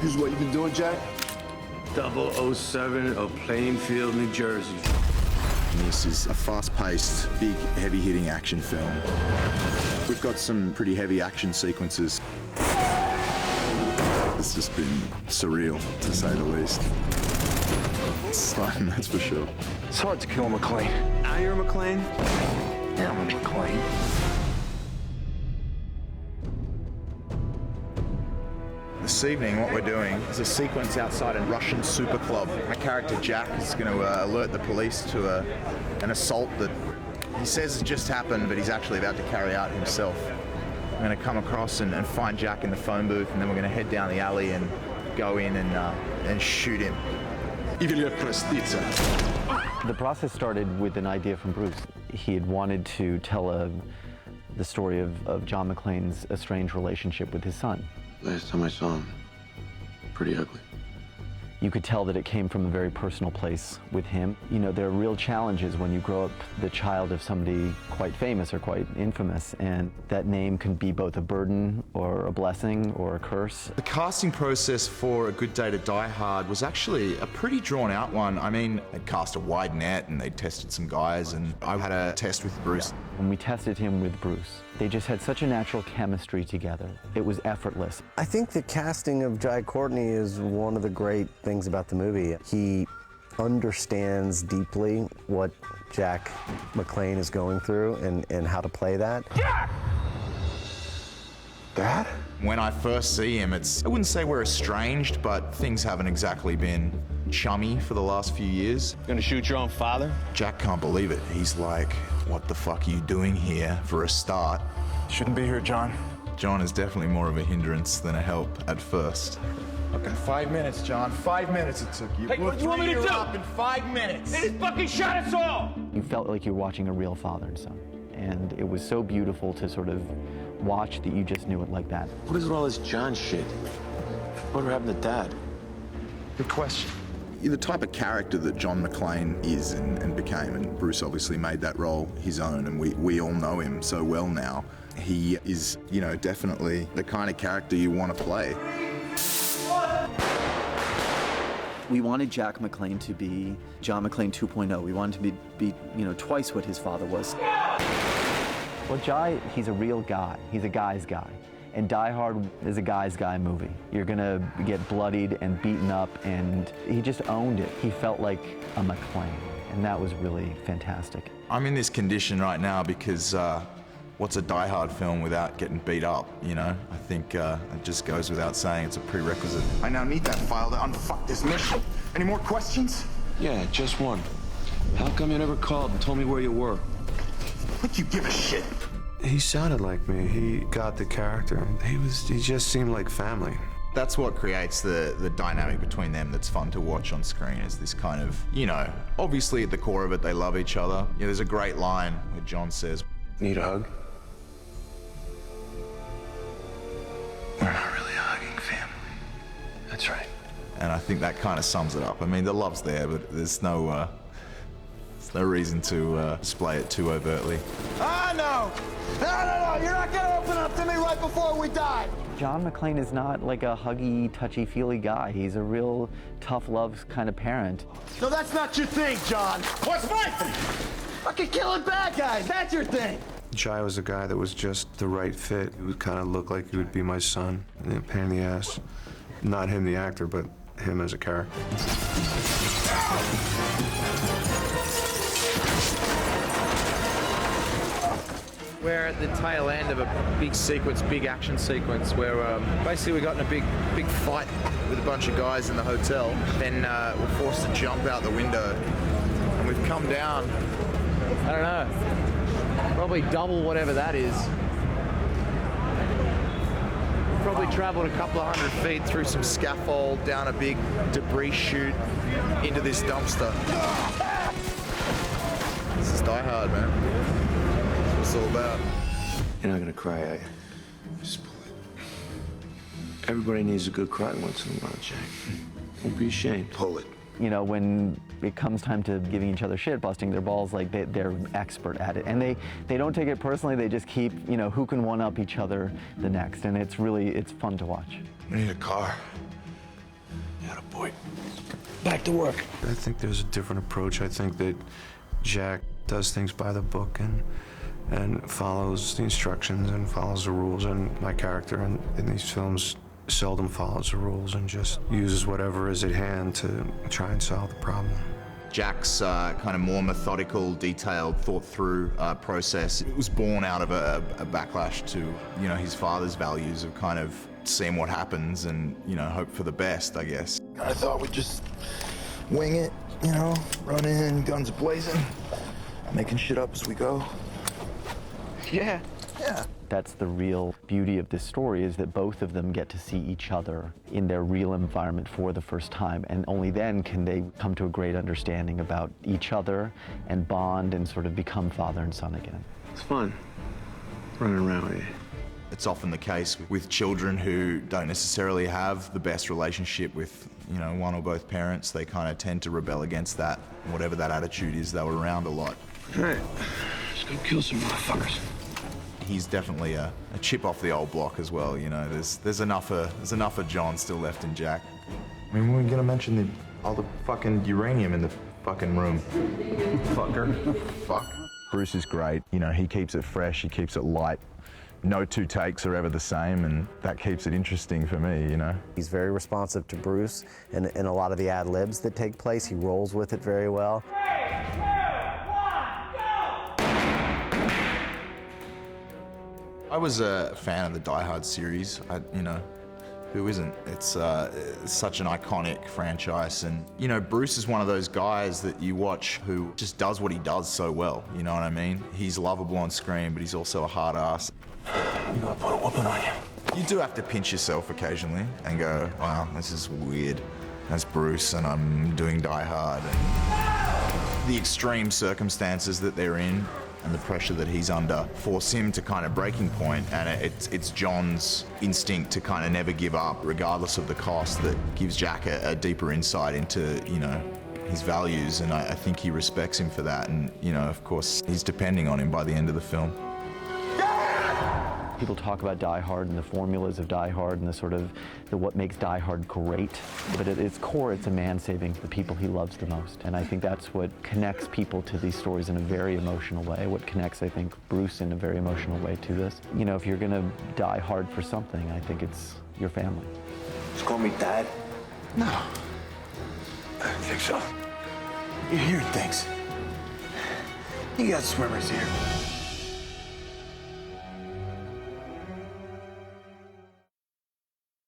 This is what you've been doing, Jack? 007 of Plainfield, New Jersey. This is a fast-paced, big, heavy-hitting action film. We've got some pretty heavy action sequences. It's just been surreal, to say the least. It's fun, that's for sure. It's hard to kill a McClane. Now you're a McClane? Yeah, I'm a McClane. This evening, what we're doing is a sequence outside a Russian super club. My character Jack is going to alert the police to an assault that he says has just happened, but he's actually about to carry out himself. I'm going to come across and find Jack in the phone booth, and then we're going to head down the alley and go in and shoot him. The process started with an idea from Bruce. He had wanted to tell the story of John McClane's estranged relationship with his son. Last time I saw him, pretty ugly. You could tell that it came from a very personal place with him. You know, there are real challenges when you grow up the child of somebody quite famous or quite infamous, and that name can be both a burden or a blessing or a curse. The casting process for A Good Day to Die Hard was actually a pretty drawn out one. I mean, they'd cast a wide net and they tested some guys, and I had a test with Bruce. When we tested him with Bruce, they just had such a natural chemistry together. It was effortless. I think the casting of Jai Courtney is one of the great things about the movie. He understands deeply what Jack McClane is going through and how to play that. Jack! Dad? When I first see him, I wouldn't say we're estranged, but things haven't exactly been chummy for the last few years. Gonna shoot your own father? Jack can't believe it. He's like, what the fuck are you doing here for a start? Shouldn't be here, John. John is definitely more of a hindrance than a help at first. Okay, 5 minutes, John. 5 minutes it took you. Hey, what do you want me to do? Up in 5 minutes. They just fucking shot us all! You felt like you were watching a real father and son. And it was so beautiful to sort of watch that you just knew it like that. What is with all this John shit? Whatever happened to Dad? Good question. The type of character that John McClane is and became, and Bruce obviously made that role his own, and we all know him so well now. He is, you know, definitely the kind of character you want to play. We wanted Jack McClane to be John McClane 2.0. We wanted to be you know, twice what his father was. Well, Jai, he's a real guy. He's a guy's guy. And Die Hard is a guy's guy movie. You're gonna get bloodied and beaten up, and he just owned it. He felt like a McClane, and that was really fantastic. I'm in this condition right now because what's a Die Hard film without getting beat up, you know? I think it just goes without saying it's a prerequisite. I now need that file to unfuck this mission. Any more questions? Yeah, just one. How come you never called and told me where you were? Like you give a shit. He sounded like me. He got the character. He just seemed like family. That's what creates the dynamic between them that's fun to watch on screen, is this kind of, you know, obviously at the core of it, they love each other. Yeah, there's a great line where John says, Need a hug? We're not really a hugging family. That's right. and I think that kind of sums it up. I mean, the love's there, but there's no reason to display it too overtly. Ah, no! No, you're not gonna open up to me right before we die! John McClane is not like a huggy, touchy-feely guy. He's a real tough love kind of parent. No, that's not your thing, John. What's my thing? Fucking killing bad guys, that's your thing. Jai was a guy that was just the right fit. He would kind of look like he would be my son. And a pain in the ass. Not him, the actor, but him as a character. We're at the tail end of a big sequence, big action sequence, where basically we got in a big fight with a bunch of guys in the hotel. Then we're forced to jump out the window, and we've come down, I don't know, probably double whatever that is. Probably traveled a couple of 100 feet through some scaffold, down a big debris chute, into this dumpster. This is Die Hard, man. That's what it's all about. You're not gonna cry, are you? Just pull it. Everybody needs a good cry once in a while, Jack. Don't be ashamed. Pull it. You know, when it comes time to giving each other shit, busting their balls, like they're expert at it. And they don't take it personally, they just keep, you know, who can one-up each other the next. And it's fun to watch. We need a car. Attaboy. Back to work. I think there's a different approach. I think that Jack does things by the book and follows the instructions and follows the rules, and my character in these films seldom follows the rules and just uses whatever is at hand to try and solve the problem. Jack's kind of more methodical, detailed, thought-through process, it was born out of a backlash to, you know, his father's values of kind of seeing what happens and, you know, hope for the best, I guess. I thought we'd just wing it, you know, run in, guns blazing, making shit up as we go. Yeah. That's the real beauty of this story, is that both of them get to see each other in their real environment for the first time, and only then can they come to a great understanding about each other and bond and sort of become father and son again. It's fun running around with you. It's often the case with children who don't necessarily have the best relationship with, you know, one or both parents. They kind of tend to rebel against that, whatever that attitude is. They were around a lot. All right, let's go kill some motherfuckers. He's definitely a chip off the old block as well. You know, there's enough of John still left in Jack. I mean, we're gonna mention all the fucking uranium in the fucking room. Fucker. Fuck. Bruce is great. You know, he keeps it fresh, he keeps it light. No two takes are ever the same, and that keeps it interesting for me, you know. He's very responsive to Bruce and a lot of the ad-libs that take place. He rolls with it very well. I was a fan of the Die Hard series. You know, who isn't? It's such an iconic franchise, and you know, Bruce is one of those guys that you watch who just does what he does so well. You know what I mean? He's lovable on screen, but he's also a hard ass. You gotta put a whooping on you. You do have to pinch yourself occasionally and go, wow, this is weird. That's Bruce, and I'm doing Die Hard. And the extreme circumstances that they're in and the pressure that he's under force him to kind of breaking point, and it's John's instinct to kind of never give up regardless of the cost that gives Jack a deeper insight into, you know, his values, and I think he respects him for that, and you know, of course, he's depending on him by the end of the film. People talk about Die Hard and the formulas of Die Hard and the sort of what makes Die Hard great, but at its core, it's a man saving the people he loves the most. And I think that's what connects people to these stories in a very emotional way, what connects, I think, Bruce in a very emotional way to this. You know, if you're gonna die hard for something, I think it's your family. Just call me Dad. No. I don't think so. You're hearing things. You got swimmers here.